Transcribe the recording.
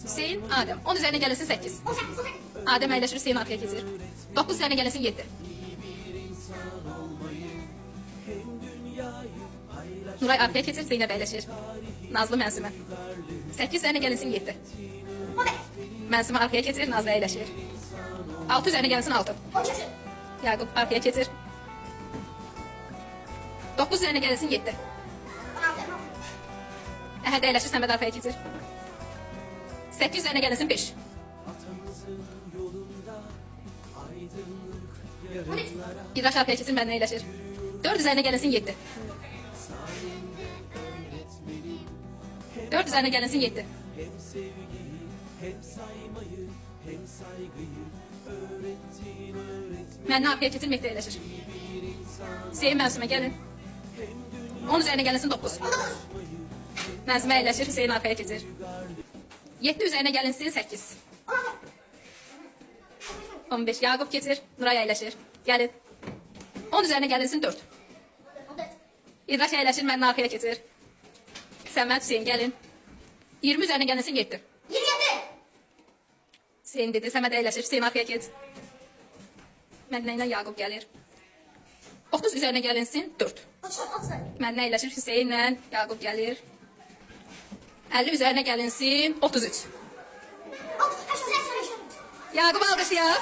Hüseyin, Adem. 10 üzerine gelinsin 8. Adem əyləşir, Hüseyin arkaya keçir. 9 üzerine gelinsin 7. Nuray arkaya keçir, Zeynep əyləşir. Nazlı Mənsimə. 8 üzerine gelinsin 7. Mənsimə arkaya keçir, Nazlı əyləşir. 6 üzerine gelinsin 6. Yakup arkaya keçir. 9 üzerine gelinsin 7. Əhəd əyləşir, Səməd arkaya keçir. 8 üzerine gelinsin 5. İdraş arkaya keçir, mənlə əyləşir. 4 üzerine gelinsin 7. 4 üzerine gelinsin 7. Mənlə arkaya keçir, Mehdi əyləşir. Hüseyin Mənsimə gəlin. 10 üzerine gelinsin 9. Mənsimə əyləşir, Hüseyin arkaya keçir. 7 üzerine gelinsin 8. 15. Yakup keçir, Nuray əyləşir. Gəlin. 10 üzerine gelinsin 4. İdraş əyləşir, mənlə arkaya keçir. Səməd, Hüseyin gəlin. 20 üzerine gelinsin 7. 27. Hüseyin dedi, Səməd əyləşir, Hüseyin arkaya geç. Mənlə ilə Yakup gəlir. 30 üzerine gelinsin 4. Mənlə əyləşir, Hüseyinlə Yakup gəlir. 50 üzerine gelinsin 33. Yakup alqışlayaq.